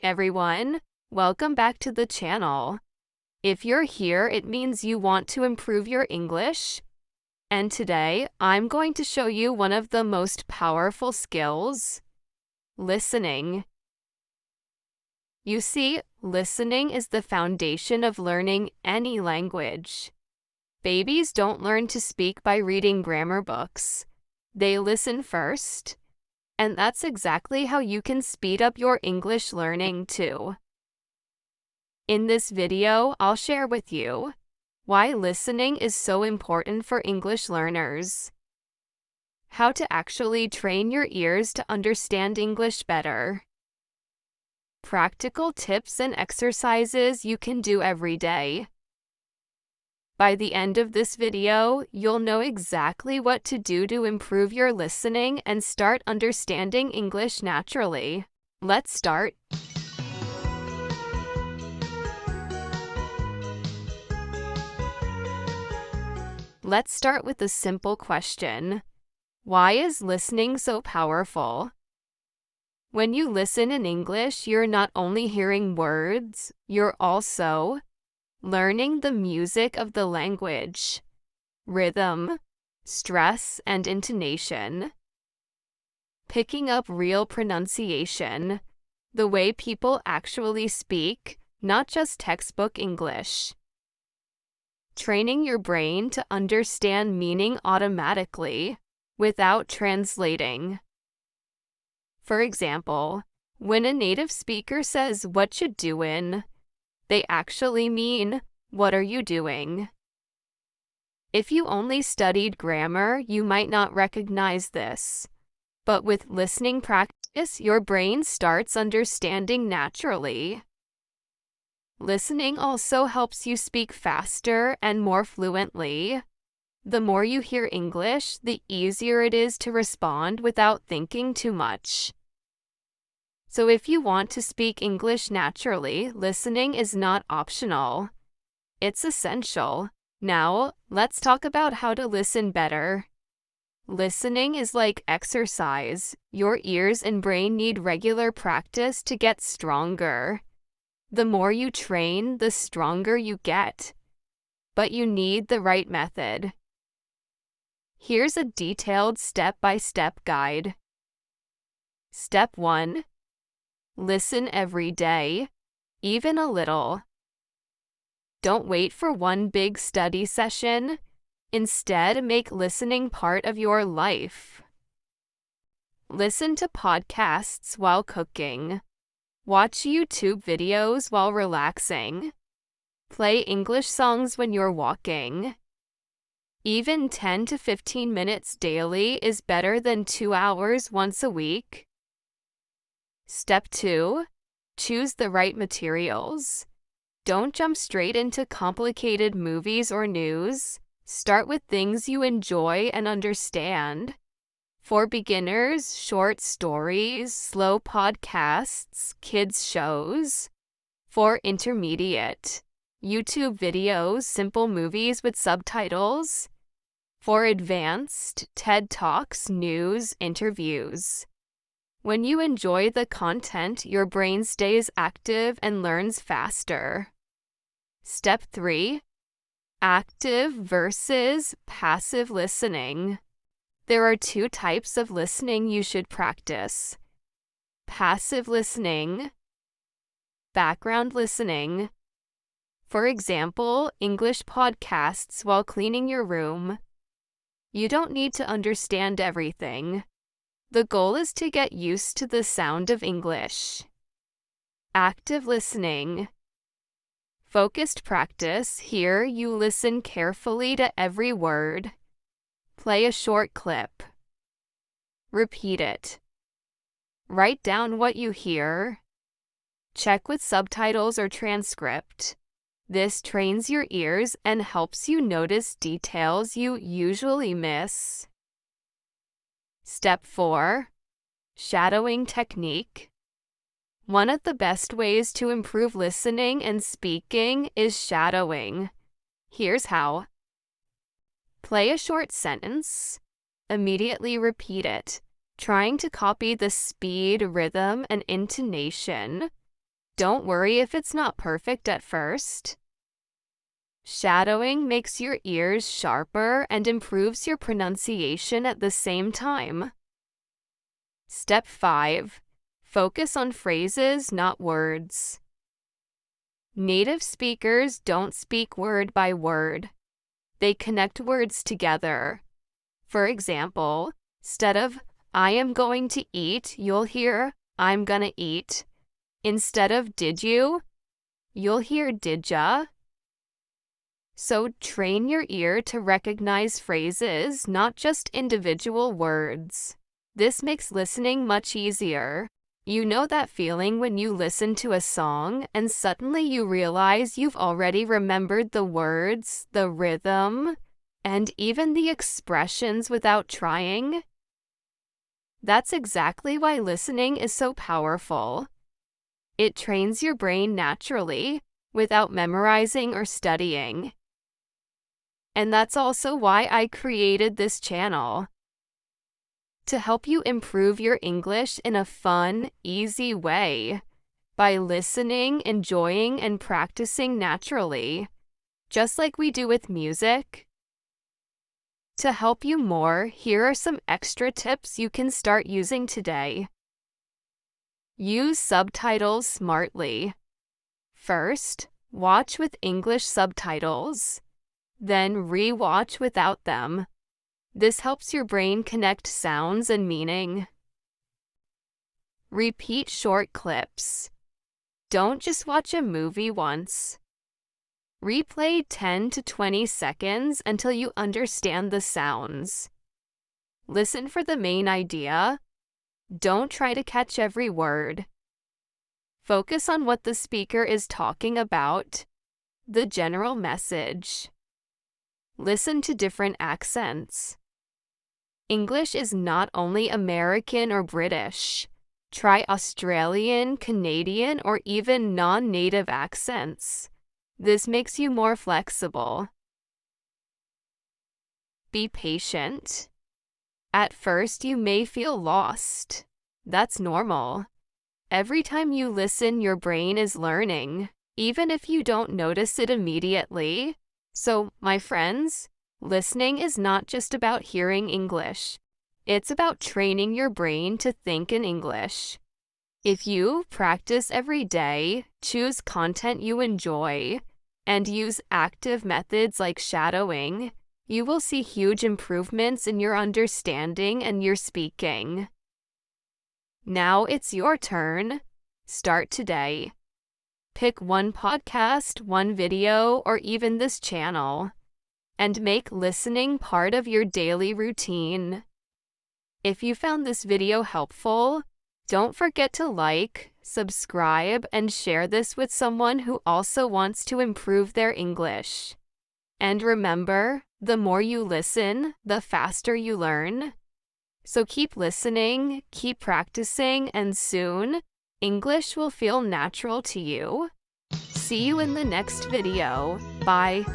Everyone, welcome back to the channel. If you're here, it means you want to improve your English. And today, I'm going to show you one of the most powerful skills: listening. You see, listening is the foundation of learning any language. Babies don't learn to speak by reading grammar books. They listen first. And that's exactly how you can speed up your English learning too. In this video, I'll share with you why listening is so important for English learners, how to actually train your ears to understand English better, practical tips and exercises you can do every day. By the end of this video, you'll know exactly what to do to improve your listening and start understanding English naturally. Let's start. Let's start with a simple question. Why is listening so powerful? When you listen in English, you're not only hearing words, you're also learning the music of the language, rhythm, stress, and intonation. Picking up real pronunciation, the way people actually speak, not just textbook English. Training your brain to understand meaning automatically, without translating. For example, when a native speaker says, "What you doin'?" they actually mean, "What are you doing?" If you only studied grammar, you might not recognize this. But with listening practice, your brain starts understanding naturally. Listening also helps you speak faster and more fluently. The more you hear English, the easier it is to respond without thinking too much. So if you want to speak English naturally, listening is not optional. It's essential. Now, let's talk about how to listen better. Listening is like exercise. Your ears and brain need regular practice to get stronger. The more you train, the stronger you get. But you need the right method. Here's a detailed step-by-step guide. Step 1. Listen every day, even a little. Don't wait for one big study session. Instead, make listening part of your life. Listen to podcasts while cooking. Watch YouTube videos while relaxing. Play English songs when you're walking. Even 10 to 15 minutes daily is better than 2 hours once a week. Step 2. Choose the right materials. Don't jump straight into complicated movies or news. Start with things you enjoy and understand. For beginners, short stories, slow podcasts, kids shows. For intermediate, YouTube videos, simple movies with subtitles. For advanced, TED Talks, news, interviews. When you enjoy the content, your brain stays active and learns faster. Step 3. Active versus passive listening. There are 2 types of listening you should practice: passive listening, background listening. For example, English podcasts while cleaning your room. You don't need to understand everything. The goal is to get used to the sound of English. Active listening. Focused practice. Here, you listen carefully to every word. Play a short clip. Repeat it. Write down what you hear. Check with subtitles or transcript. This trains your ears and helps you notice details you usually miss. Step 4. Shadowing technique. One of the best ways to improve listening and speaking is shadowing. Here's how. Play a short sentence. Immediately repeat it, trying to copy the speed, rhythm, and intonation. Don't worry if it's not perfect at first. Shadowing makes your ears sharper and improves your pronunciation at the same time. Step 5. Focus on phrases, not words. Native speakers don't speak word by word. They connect words together. For example, instead of I am going to eat, you'll hear I'm gonna eat. Instead of did you'll hear did ya. So train your ear to recognize phrases, not just individual words. This makes listening much easier. You know that feeling when you listen to a song and suddenly you realize you've already remembered the words, the rhythm, and even the expressions without trying? That's exactly why listening is so powerful. It trains your brain naturally, without memorizing or studying. And that's also why I created this channel. To help you improve your English in a fun, easy way, by listening, enjoying, and practicing naturally, just like we do with music. To help you more, here are some extra tips you can start using today. Use subtitles smartly. First, watch with English subtitles. Then re-watch without them. This helps your brain connect sounds and meaning. Repeat short clips. Don't just watch a movie once. Replay 10 to 20 seconds until you understand the sounds. Listen for the main idea. Don't try to catch every word. Focus on what the speaker is talking about, the general message. Listen to different accents. English is not only American or British. Try Australian, Canadian, or even non-native accents. This makes you more flexible. Be patient. At first, you may feel lost. That's normal. Every time you listen, your brain is learning, even if you don't notice it immediately. So, my friends, listening is not just about hearing English. It's about training your brain to think in English. If you practice every day, choose content you enjoy, and use active methods like shadowing, you will see huge improvements in your understanding and your speaking. Now it's your turn. Start today. Pick one podcast, one video, or even this channel, and make listening part of your daily routine. If you found this video helpful, don't forget to like, subscribe, and share this with someone who also wants to improve their English. And remember, the more you listen, the faster you learn. So keep listening, keep practicing, and soon, English will feel natural to you. See you in the next video. Bye.